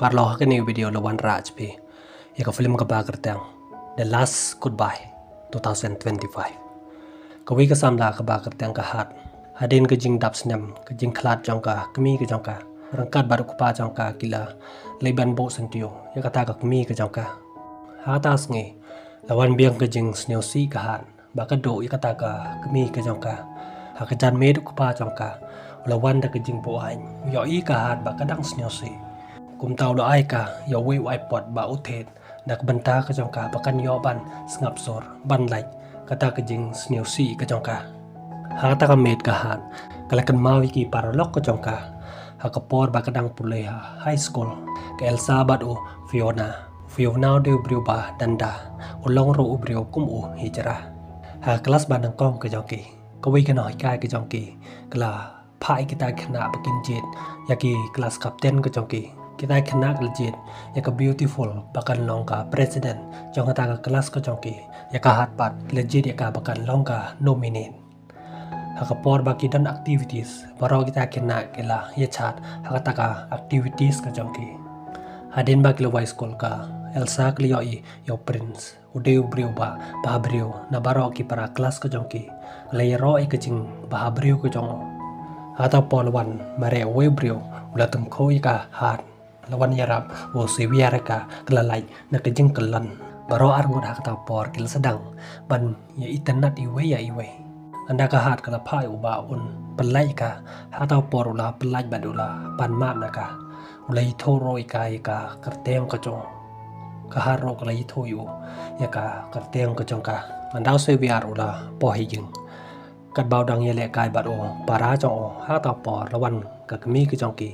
Parlo ka ni video lawan Raj pe. Eka film ka ba kertang The Last Goodbye 2025. Kawi ka samla ka ba kertang ka hat. Hadin ka jing dap senyam ka jing klat jong ka kemi ka jong ka. Rangkat baru ku pa jong ka kila leban bo sentio. Ya kata ka kemi ka jong ka. Hatas ngi lawan biang ka jing snyosi ka hat. Ba ka do ya kata ka kemi ka jong ka. Ha ka jan med ku pa jong ka. Lawan da ka jing bo ain. Yo I ka hat ba ka dang snyosi. Kum tau lo ai ka yo wi iPod ba uthet dak banta ka jong ka bakan yo ban ngap sor ban lai kata ka jing snew si ka jong ka ha ta ka met ka han kala kan mawi ki paralok ka jong ka ha ka por ba ka dang pulai ha high school ka Elsa bat o Fiona de brio ba danda ulong ro brio kum o hijra ha kelas ban nang kong ka jong ki ka wi ka noi ka jong ki kala phai kita khna bakin jet yaki kelas kapten ka jong ki kita kena legit ya ka beautiful bakan longka president jong kata ka kelas ko jongki ya ka hat pat legit ya ka bakan longka nominate ha ka por baki dan activities baro kita kena kela ya chat ha kata ka activities ka jongki hadin baki lo school ka Elsa kliyo I yo prince udeu brio ba brio na baro ki para kelas ko jongki layero I kecing ba brio ko jong atau polwan mare we brio ula tum khoi ka hat lawan yarap wo seviara ka kelalai na kejeng kelan baro arngut hak ta por kel sedang ban ya internet iwe anda ka hat kala pai uba un pelai ka hata por ula pelai badula pan ma na ka ulai thoro ka kerteng ka chong ka haro kala I thoyu ya ka kerteng ka chong ka mandau seviar ula po hi jing kat bau dang ye le kai bad o para chong hata por lawan ka kemi ka chong ki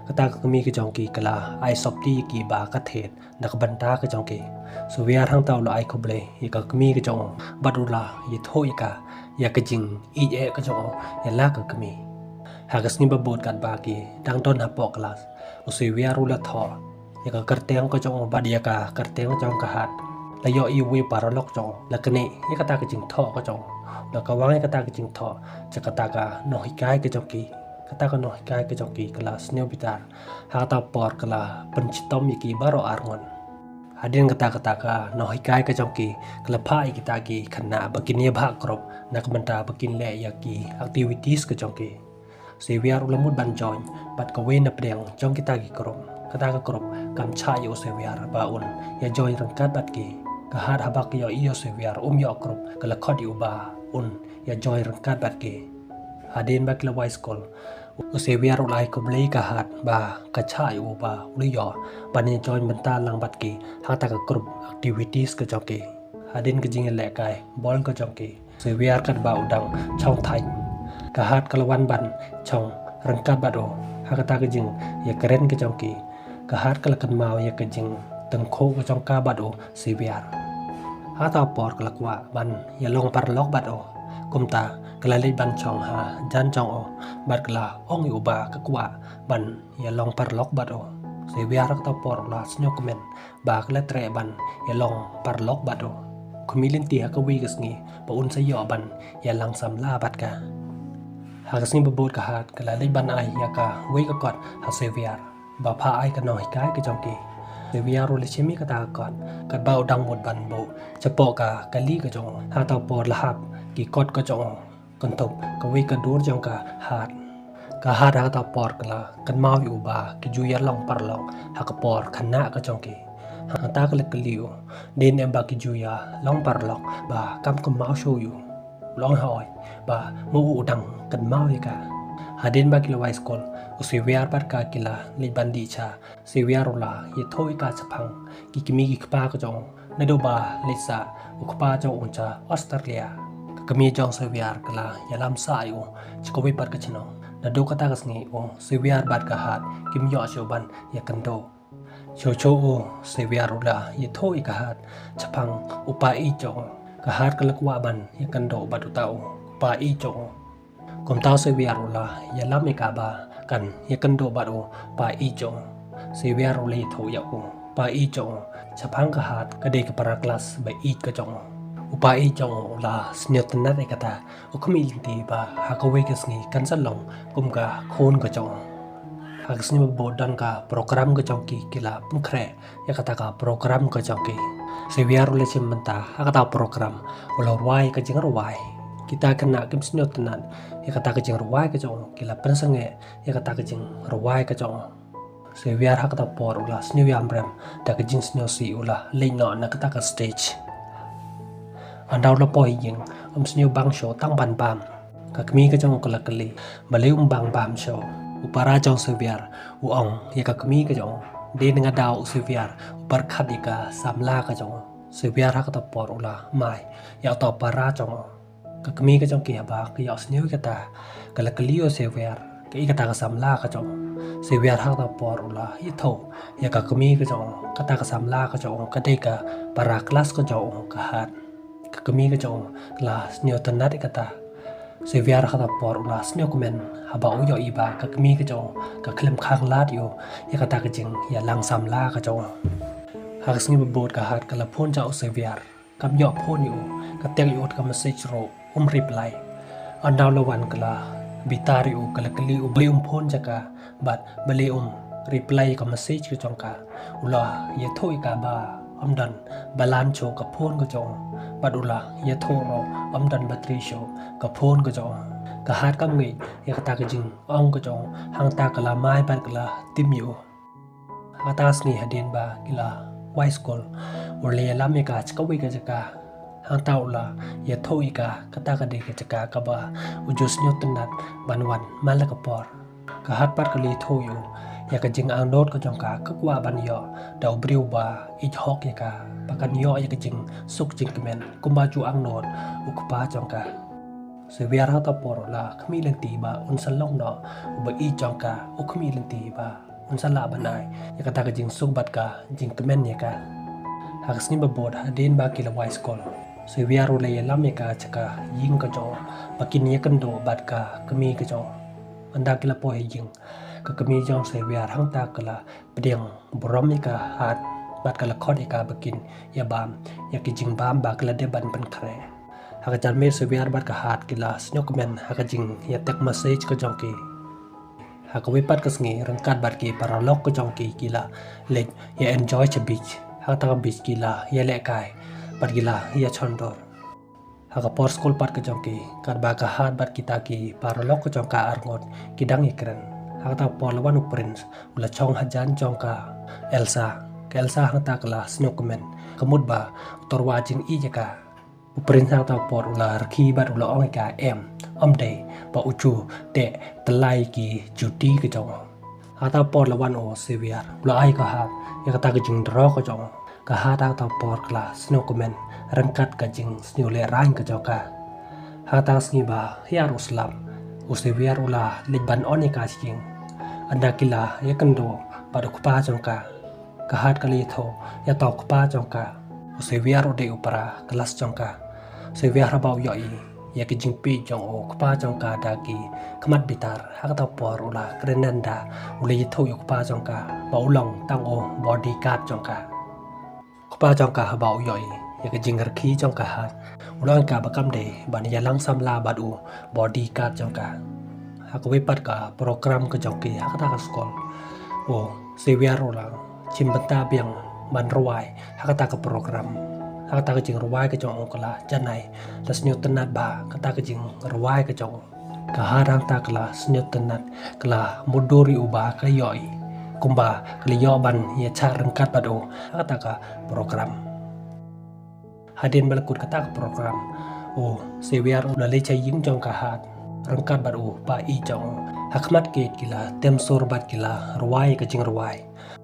kata kami ke jongki kala ai sopti ki ba ka thet nak banta ke jongki so wiar hang taw lo ai khoble I ka kami ke jong badula ye thoi ka ya ke jing I e ke jong ya la ka kami ha ka sni ba bot kan ba ki dang ton ha po class o se wiar ula tho ya ka kerteng ko jong ba dia ka kerteng jong ka hat la yo I we paralok jong la kene ya kata ke jing tho ko jong la ka wang ya kata ke jing tho cha kata ka no hikai ke jongki kata ka noh kai ke jongki kelas neu bitar hata por kala pencitom iki baro arngon hadin kata ka noh kai ke jongki kala phai kita ki khana bakin ye bha krop nak menta bakin le yaki activities ke jongki seviar ulamut ban join bat ka we na preng jong kita ki krop kata ka krop kam cha yo seviar ba un ya join rangkat bat ki ka hat habak yo iyo seviar yo krop kala khod yu ba un ya join rangkat bat ki hadin bak la wai school useviar ulai ko blei ka hat ba ka chai u ba uliyo banin join benta lang bat ki hata ka group activities ka joki hadin ka jing le kai bol ka joki seviar kan ba udang chong thai ka hat kalawan ban chong rangkat ba do hakata ka jing ya keren ka joki ka hat kala kan mau ya ka jing teng kho ka chong ka ba do seviar hata por kala kwa ban ya long par lok ba do kumta kala le ban chong ha jan chong o bat kala ong yu ba ka kwa ban ya long par lok bat o se viar ta por la snyo komen ba kala tre ban ya long par lok bat o kumilin ti ha ka wi gas ngi ba un sa yo ban ya lang sam la bat ka ha gas ngi ba bot ka hat kala le ban ai ya ka wi ka kot ha se viar ba pha ai ka noi kai ka jong ki se viar ro le chemi ka ta kot ka ba dang mot ban bo chapo ka kali ka jong ha ta por la hap ki kot ka jong kan top ka we ka dur jong ka hat ha ta por kala kan mau yu ba ki ju ya long par long ha ka por khana ka jong ki ha ta ka le ka liu den em ba ki ju ya long par long ba kam ko mau show yu long hoi ba mu u dang kan mau ya ka hadin ba ki lo wai school u se wiar par ka kila li bandi cha se wiar la ye thoi ka chapang ki kimi ki pa ka jong na do ba le sa u pa jong un cha Australia kami jong seviar kala yalam sa yu chikowi pat ka chino na do kata ka sngi o seviar bat ka hat kim yo choban ya kando cho o seviar ula ye thoi ka hat chapang upa I jong ka hat kala kwa ban ya kando batu tau pa I jong kom tau seviar ula yalam ka ba kan ya kando batu pa I jong seviar ula ye thoi ya o pa I jong chapang ka hat ka de ka para class ba I ka jong upai jong la snyotna de kata ukmi linti ba hakawe kesngi kansalong kumga khon ka jong hak sini bodan ka program ke jongki kila pengkre ya kata ka program ke jongki seviar ule cimbenta kata program ulau ruai ke jeng ruai kita kena kem sini tenan ya kata ke jeng ruai ke jong kila pensenge ya kata ke jeng ruai ke jong seviar hak kata por ulah sini amrem da ke jeng sini si ulah leino na kata ka stage andau lo poi jeng sini bang show tang ban bam kakmi ke jong kala kali baleum bang bam show upara jong seviar uong ya kakmi ke jong de nga dau seviar upar khat ika samla ka jong seviar ha ka por ula mai ya to para jong kakmi ke jong ki ba ki ya sniu kata kala kalio seviar ke kata ka samla ka jong seviar ha ka por ula hi tho ya kakmi ke jong kata ka samla ka jong ka de ka para kelas ka jong ka hat kakmi ke jong kelas sniu tanat kata seviar kata por ulas ne komen haba uyo iba ka kmi ka jong ka klem khang lat yo ya kata ka jing ya lang sam la ka jong hak sni bot ka hat ka la phone ja seviar kam yo phone yo ka tek yo ka message ro reply andaw lawan kala bitari u kala kali u bli phone ja ka bat bali reply ka message ka jong ka ula ye thoi ka ba dan balan cho ka phone ka jong badula ya thoro dan batri show ka phone ka jong ka hat ka ngi ya ta ka jing ong ka jong hang ta kala mai ban kala timyu atas ni hadin ba kila wai school urle la me ka chka wi ka jaka hang ta ula ya thoi ka ta ka de ka jaka ka ba ujus nyu tanat banwan mal ka por ka hat par ka li thoyu ya ka jing ang dot ka jong ka kwa ban yo dau briu ba i hok ya ka pakan yo ya ka jing suk jing kemen kumba chu ang not ukpa jong ka seviar ha ta por la khmi len ti ba un salong no ba i jong ka ukmi len ti ba un sala banai ya ka ta ka jing suk bat ka jing kemen ya ka hak sni ba bod hadin ba kila wai school seviar ule ya lam ya ka chaka ying ka jong pakin ya kan do bat ka kmi ka jong anda kila po jing ka kami jong seviar hang ta kala pediang boromika hat bat kala khodika bakin ya bam ya ki jing bam ba kala de ban ban khre ha ka jan me seviar bat ka hat kila snok men ha ka jing ya tek message ka jong ki ha ka wipat ka sngi rangkat bat ki para lok ka jong ki kila lek ya enjoy che beach ha ta ka beach kila ya le kai bat kila ya chondor ha ka por school pat ka jong ki kar ba ka hat bat kita ki para lok ka jong ka arngot kidang ikren hata polawan prince ula chong hajan chong ka Elsa hata kala snokmen kamut ba torwa jing i jaka prince hata por ula rakhi bat ula ong ka amde ba uchu te tlai ki juti ke chong hata polawan o seviar ula ai ka ha ya kata ke jing dro ko chong ka hata ta por kala snokmen rangkat ka jing snule rang ka joka hata sni ba ya ruslam useviar ula liban onika jing anda kila ya kendo pada kupa jongka kahat kali tho ya tau kupa jongka seviar ode upara kelas jongka seviar rabau yoi ya ki jingpi jong o kupa jongka dagi kemat bitar hakata por ula krenanda ule tho yu kupa jongka ba ulong tang o bodyguard jongka kupa jongka habau yoi ya ki jingar khi jongka hat ulong ka bakam de ban ya lang samla badu bodyguard jongka aku wipat ka program ke jongki hakata ka skol o seviar ulang cimbenta biang ban ruai hakata ka program hakata ka jing ruai ke jong kala janai las new tenat ba kata ka jing ruai ke jong ka harang ta kala new tenat kala muduri uba ka yoi kumba kala yo ban ya cha rengkat bado hakata ka program hadin balakut kata ka program o seviar ulah le chai ying jong ka hat rangkat baru pa i jong hakmat ke kila tem sor bat kila ruai ka jing ruai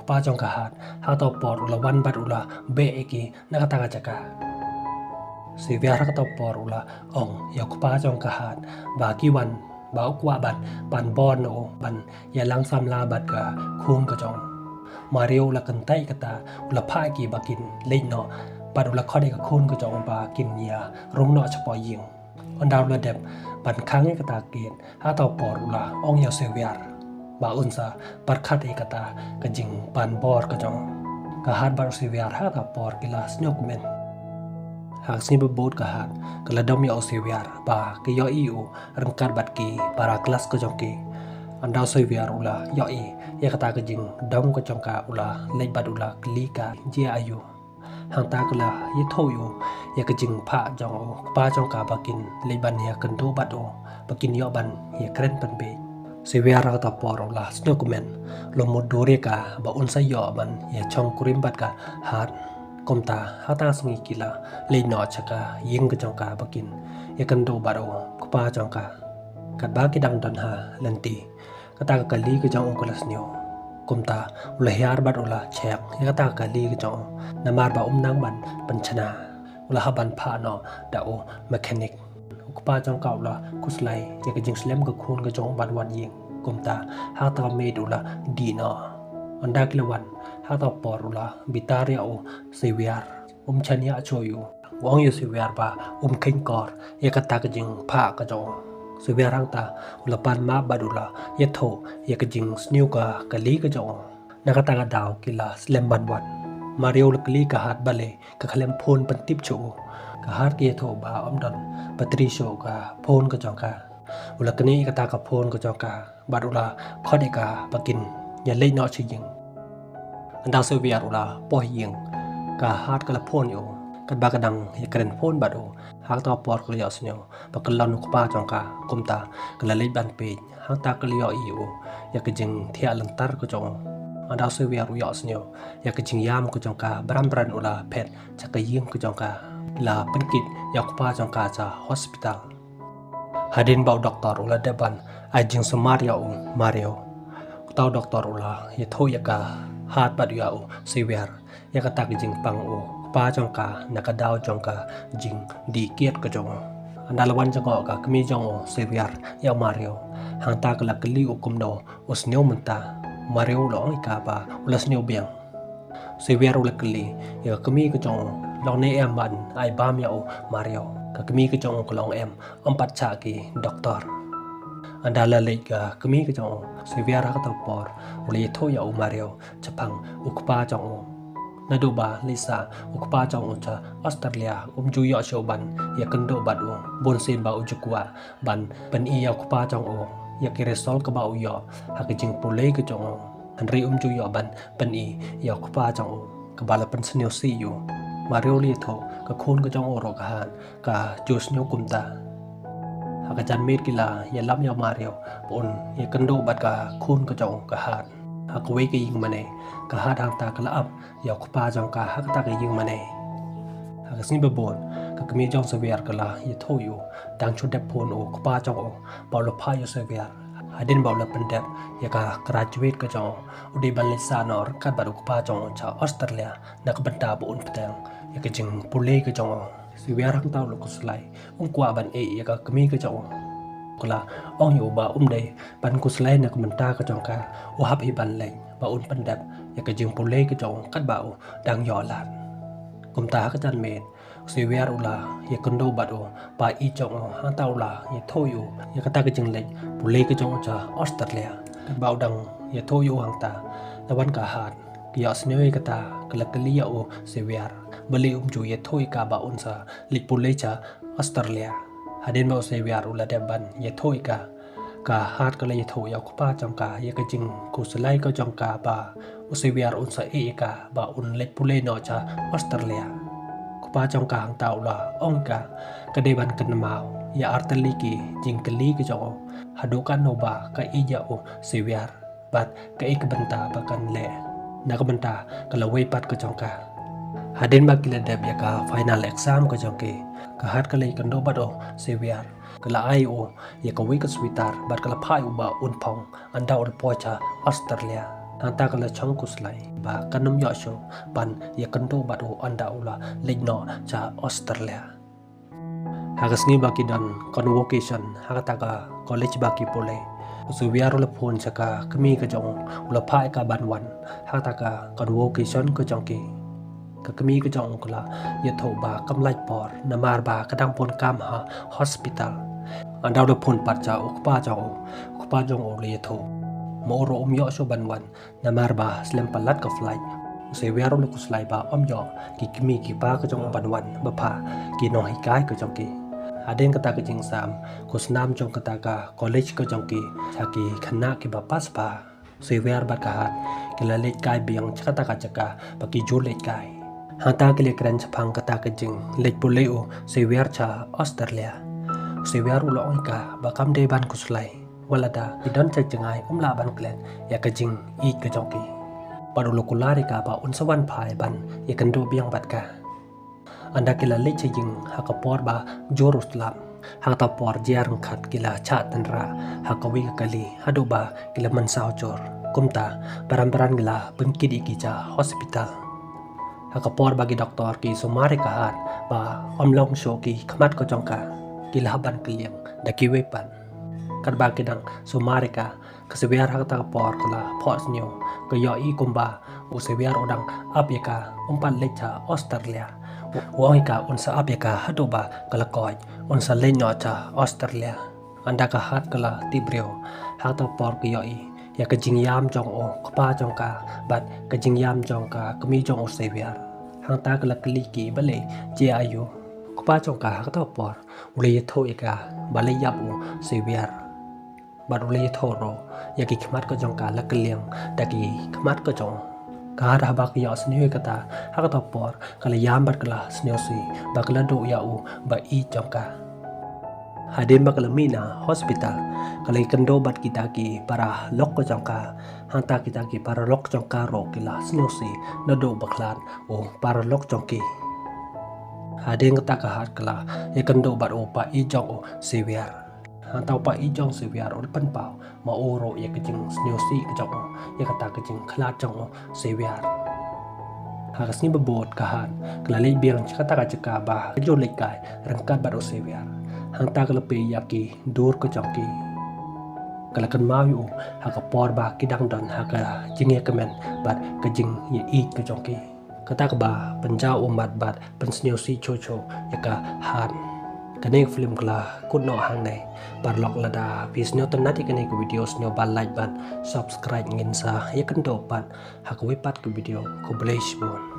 pa jong ka hat ha to por ula wan bat ula be ki na kata ka jaka si via ha to por ula ong ya pa jong ka hat ba ki wan ba kwa bat ban bon no ban ya lang sam la bat ka khung ka jong mario la kan tai kata ula pha ki bakin lein no bat ula khode ka khun ka jong ba kin ya rong no chpo ying on daw la dep ban khang e kata kin ha to por ula ong ya seviar ba unsa par khat e kata ka jing ban bor ka jong ka hat bar seviar ha ta por kila snok men hak sin bot ka hat kala dom ya seviar ba ke yo iu rangkar bat ki para kelas ka jong ki andaw seviar ula yo i ya kata ke jing dong ko jongka ula leibat ula klika je ayu hang ta kala ye thoyu ya ke jing pha jong pa jongka bakin leiban ya kendo bado bakin yo ban ya kren pan be seviara ta por ula snokumen lo modore ka ba unsa yo ban ya chong kurim bat ka hat komta hata sungi kila le no chaka ying ka jongka bakin ya kendo bado pa jongka kat ba ki dang don ha lenti kata kali ke jong kelas nyo kumta ulah yar bat ulah cek ya kata kali ke jong namar ba nang ban penchana ulah ban pha no da o mechanic ukpa jong ka ulah kuslai ya ke jing slem ke khun ke jong ban wan ying kumta ha ta me ulah di no anda kilawan ha ta por ulah bitaria o seviar chania choyu wong yu seviar ba king kor ya kata ke jing pha ke jong seviarang ta ulapan ma badula yetho yakjing sniu ka kali ka jong nakata ka daw kila slemban wan mario kali ka hat bale ka khalem phone pan tip chu ka hat ke tho ba omdon patricio ka phone ka jong ka ulakni ka ta ka phone ka jong ka badula khode ka bakin ya le no chi ying anda seviar ula po ying ka hat ka la phone yo kat ba kadang ya kren phone bado hak ta por kliyo snyo bakalon ko pa jongka kumta kala ban pe hak ta kliyo iu ya kejing thia lantar ko jong anda se wi aru yo snyo ya kejing yam ko jongka bran ula pet chakaying ko jongka la penkit ya ko pa jongka cha hospital hadin bau doktor ula deban ajing semar ya mario tau doktor ula ya tho ya ka hat bad ya seviar ya kata kejing pang pa jongka nakadaw jongka jing di kiet ka jong andalawan jango ka kami jong seviar ya mario hang ta kala kali ukum do usnyo menta mario lo ka ba ulasnyo biang seviar ula kali ya kami ka jong long ne em ban ai bam ya mario ka kami ka jong ko long em empat cha ki doktor andala le ka kami ka jong seviar ka ta por uli tho ya mario chapang ukpa jong Naduba Lisa ukpa jong ucha Australia ju yo show ban ya kendo badu bon sin ba ujukwa ban pen i ya ukpa jong o ya kiresol ka ba yo ha ke jing pule ke jong hanri ju yo ban pen i ya ukpa jong ka bala pen snyo si yu mario li tho ka khun ka jong o ro ka han ka jus nyo kumta ha ka jan mit kila ya lam ya mario bon ya kendo bat ka khun ka jong ka han hakwe ke ying mane ka hadang ta kala up ya kupa jong ka hak ta ke ying mane hakasni babon ka kami jong seviar kala ye thoyu dang chu dep phone o kupa jong o paulo pha yo seviar hadin bawla pendep ya ka graduate ka jong udi balisa nor ka baru kupa jong cha australia nak benta bu un petang ya ke jing pule ka jong seviar hang taw lo kuslai kwa ban e ya ka kami ka jong kala ong yu ba de ban kuslai nak menta ka jong ka o hap hi ban leng ba un pandap ya ka jing pule ka jong kat ba dang yo lan kumta ka jan men seviar ula ya kondo bado ba i jong ha taula ya thoyu ya kata ka jing leng pule ka jong cha australia kat ba dang ya thoyu hang ta lawan ka hat ya snoi kata kala kali ya o seviar bali ju ya thoi ka ba unsa lik pule cha australia hadin ba seviar ula deban ya thoi ka hat ka le tho ya ko pa jong ka ya ka jing ku slai ka jong ka ba seviar unsa e ka ba un lik pule no cha australia ko pa jong ka hang taw la ong ka deban kan mau ya arteli ki jing kali ka jong hadukan no ba ka i ya o seviar bat ka ik benta ba kan le na ka benta ka la wei pat ka jong ka hadin ba kila deb ya ka final exam ka jong ke ka hat ka le kan do ba do seviar kala ai o ya ka wei ka switar bat kala phai u ba un phong anda or pocha australia anta kala chang kuslai ba kanum yo sho ban ya kan do ba do anda ula legno cha australia hagasni ba ki dan convocation hakata ka college ba ki pole seviar ula phone chaka kami ka jong ula phai ka ban wan hakata ka convocation ko jong ke ka kami ka jong kala ya tho ba kamlai por namar ba kadang pon kam ha hospital andau le phone pat cha ukpa jong o le tho mo ro yo so ban wan namar ba slem palat ka flight seviar ula kuslai ba yo ki kami ki pa ka jong ban wan ba pha ki no hi kai ka jong ke aden kata ke jing sam kusnam jong kata ka college ka jong ke cha ki khana ki ba pas pa sewer bat kahat kila lek kai biang chakata ka chaka baki jur lek kai hata kile kran chapang kata kejing lek puleu sewer cha Australia sewer ulo ongka bakam de ban kuslai walada idon cha jengai umla ban klen ya kejing I kejongki parulo kulari ka ba unsawan phai ban ya kendo biang bat ka anda kila lek chejing hakapor ba Jerusalem hata por jarang khat kila cha tanra hakawi kali hadoba kila mansau jor kumta parambaran gila penkidi kija hospital hakapor bagi doktor ki sumare kahat ba omlong show ki khamat ko jongka kila ban kliang daki wepan kad bagi dang sumare ka kasebiar hakata por kala phos nyo ko yo I kumba usebiar odang apyaka umpan lecha Australia Wangika unsa apyaka hadoba kalakoj unsa lenyo cha Australia anda ka hat kala tibrio hata por ko yo I ya kajing yam jong o kpa jong ka bat kajing yam jong ka kami jong o seviar hang ta kala kliki bale je ayu kpa jong ka hata por ule tho eka bale yap o seviar bat ule tho ro ya ki khmat ko jong ka la kliang daki khmat ko jong ka ra ba ki ya sneu kata hata por kala yam bat kala sneu si bakla do ya u ba I jong ka Hadin bakal mina hospital kalai kendo bat kita ki para lok ko jangka hanta kita ki para lok jangka ro kila snosi nado baklan o para lok jangki Hadin kata ka hat kala ya kendo bat o pa I jong o seviar hanta pa I jong seviar o pan pau ma oro ya kejing snosi ke jong o ya kata kejing klat jong o seviar Hakas ni bebot kahan kelali biang kata ka ceka ba jo lekai rangkat bat o seviar hanta kalape yaki dur ko jangki kalakan mayu hakapor ba kidang don haka jinge kemen bat kajing ye I ko jangki kata ka ba penjau umat bat pensneu si chocho yaka han kane film kala kunno hang nei barlok lada visneu tanati kane ko video sneu ban like ban subscribe ngin sa yakan do ban hakwe pat ko video ko bless bon